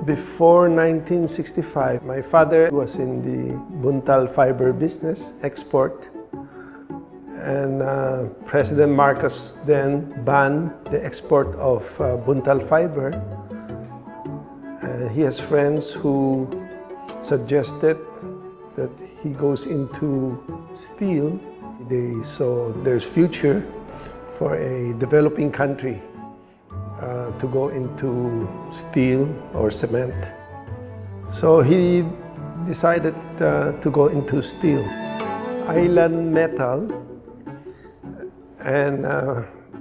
Before 1965, my father was in the buntal fiber business, export. And President Marcos then banned the export of buntal fiber. He has friends who suggested that he goes into steel. They saw there's future for a developing country to go into steel or cement. So he decided to go into steel. Island metal. And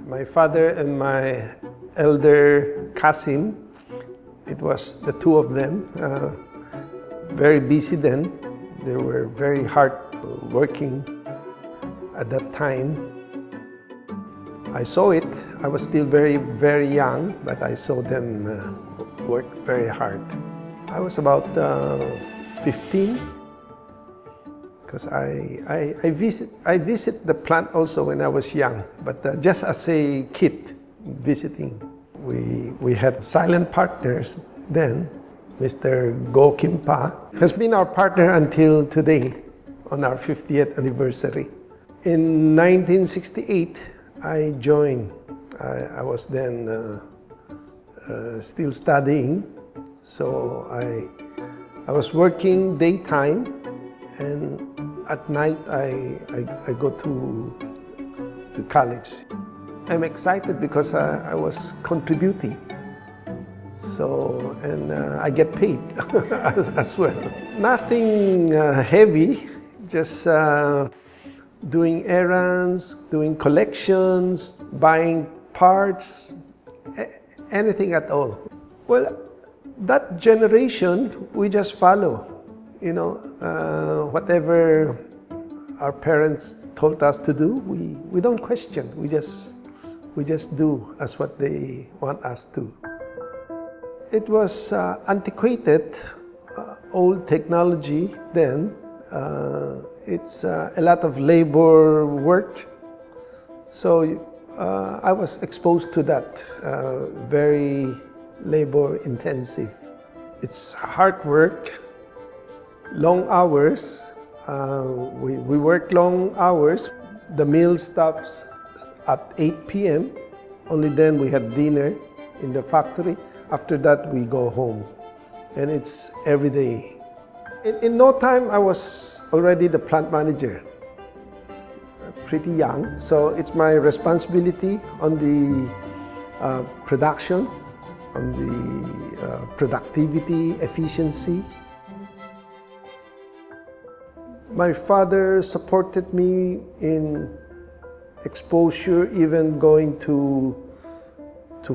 my father and my elder cousin, it was the two of them, very busy then. They were very hard working at that time. I saw it. I was still very, very young, but I saw them work very hard. I was about 15, because I visit the plant also when I was young, but just as a kid visiting. We had silent partners then. Mr. Go Kim Pa has been our partner until today on our 50th anniversary. In 1968, I joined. I was then still studying, so I was working daytime, and at night I go to college. I'm excited because I was contributing. So, and I get paid as well. Nothing heavy, just doing errands, doing collections, buying parts, anything at all. Well, that generation, we just follow, you know, whatever our parents told us to do, we don't question, we just do as what they want us to. It was antiquated, old technology then. It's a lot of labor work. So I was exposed to that, very labor intensive. It's hard work, long hours. We work long hours. The meal stops at 8 p.m. Only then we had dinner in the factory. After that, we go home, and it's every day. In no time, I was already the plant manager, pretty young. So it's my responsibility on the production, on the productivity, efficiency. My father supported me in exposure, even going to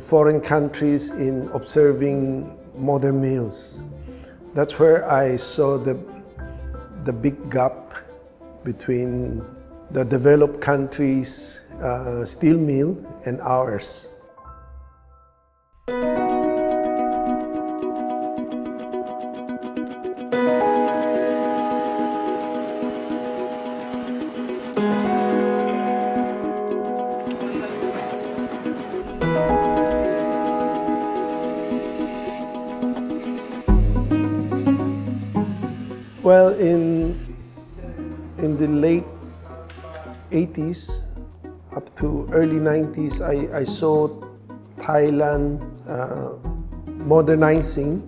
foreign countries in observing modern mills. That's where I saw the big gap between the developed countries' steel mill and ours. Well, in the late 80s up to early 90s, I saw Thailand modernizing.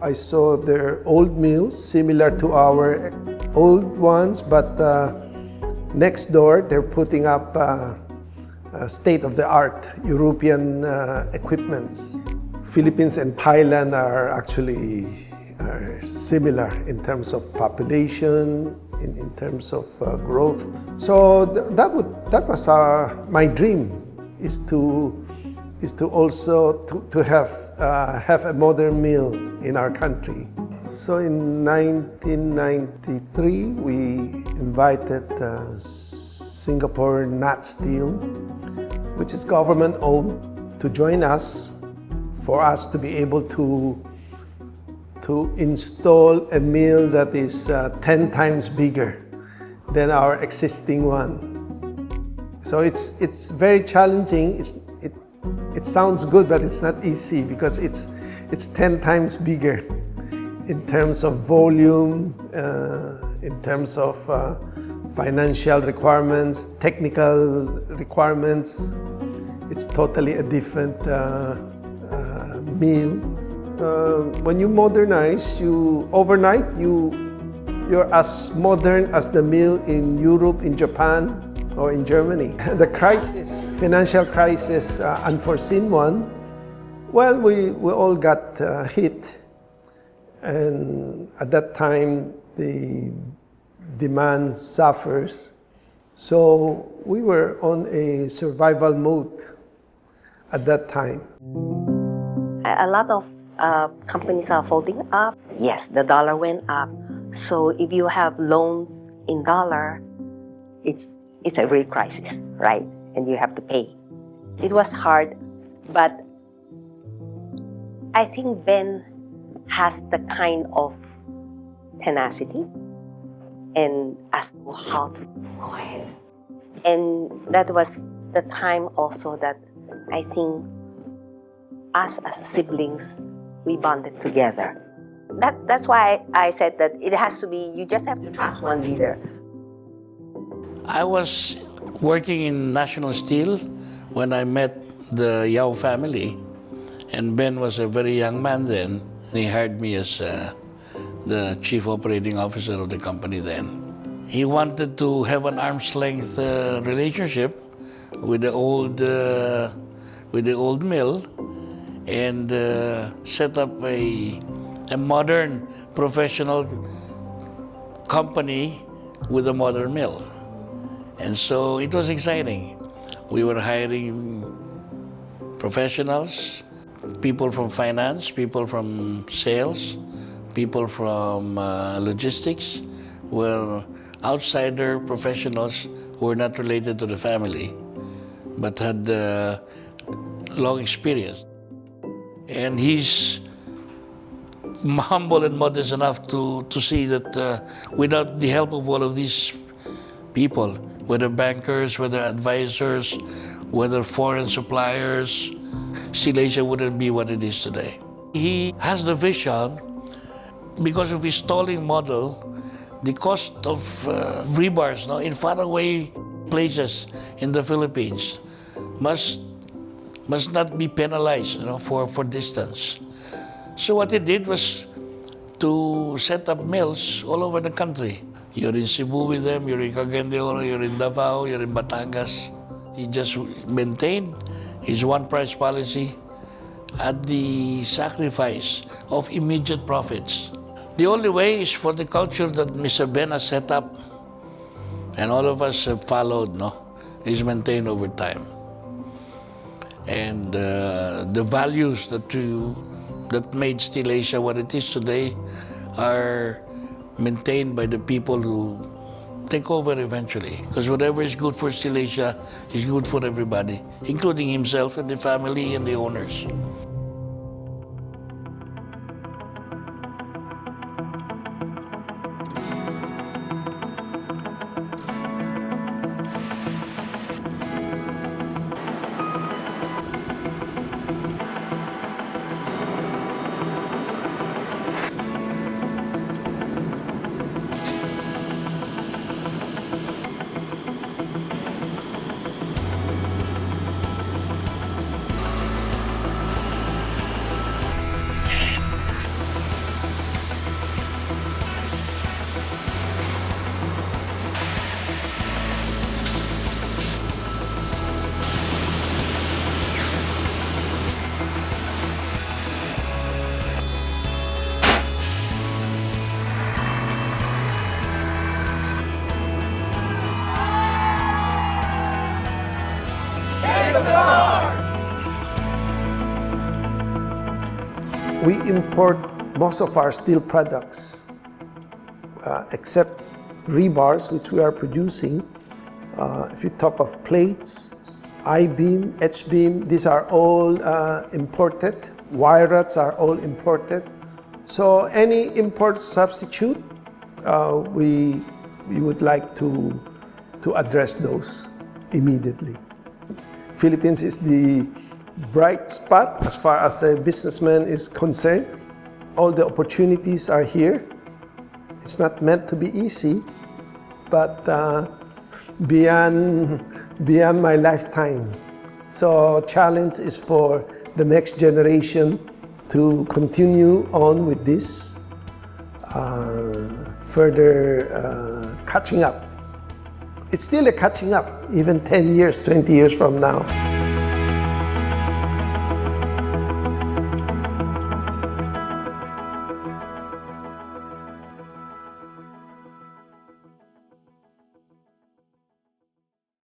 I saw their old mills similar to our old ones, but next door they're putting up state-of-the-art European equipments. Philippines and Thailand are actually similar in terms of population, in terms of growth. So that was my dream, is to also have a modern mill in our country. So in 1993, we invited Singapore Nat Steel, which is government-owned, to join us, for us to be able to install a mill that is 10 times bigger than our existing one. So it's very challenging. It sounds good, but it's not easy because it's 10 times bigger in terms of volume, in terms of financial requirements, technical requirements. It's totally a different mill. When you modernize, overnight you're as modern as the mill in Europe, in Japan, or in Germany. The crisis, financial crisis, unforeseen one. Well, we all got hit, and at that time the demand suffers. So we were on a survival mode at that time. A lot of companies are folding up. Yes, the dollar went up. So if you have loans in dollar, it's a real crisis, right? And you have to pay. It was hard, but I think Ben has the kind of tenacity and as to how to go ahead. And that was the time also that I think us as siblings, we bonded together. That's why I said that it has to be, you just have to trust one leader. I was working in National Steel when I met the Yao family, and Ben was a very young man then. He hired me as the chief operating officer of the company then. He wanted to have an arm's length relationship with the old mill and set up a modern professional company with a modern mill. And so it was exciting. We were hiring professionals, people from finance, people from sales, people from logistics, were outsider professionals who were not related to the family, but had long experience. And he's humble and modest enough to see that without the help of all of these people, whether bankers, whether advisors, whether foreign suppliers, SteelAsia wouldn't be what it is today. He has the vision. Because of his stalling model, the cost of rebars in faraway places in the Philippines must not be penalized for distance. So what he did was to set up mills all over the country. You're in Cebu with them, you're in Cagayan de Oro, you're in Davao, you're in Batangas. He just maintained his one-price policy at the sacrifice of immediate profits. The only way is for the culture that Mr. Ben has set up, and all of us have followed, is maintained over time. And the values that made SteelAsia what it is today are maintained by the people who take over eventually. Because whatever is good for SteelAsia is good for everybody, including himself and the family and the owners. We import most of our steel products, except rebars, which we are producing. If you talk of plates, I-beam, H-beam, these are all imported. Wire rods are all imported. So any import substitute, we we would like to address those immediately. Philippines is the bright spot as far as a businessman is concerned. All the opportunities are here. It's not meant to be easy, but beyond my lifetime. So challenge is for the next generation to continue on with this, further catching up. It's still a catching up, even 10 years, 20 years from now.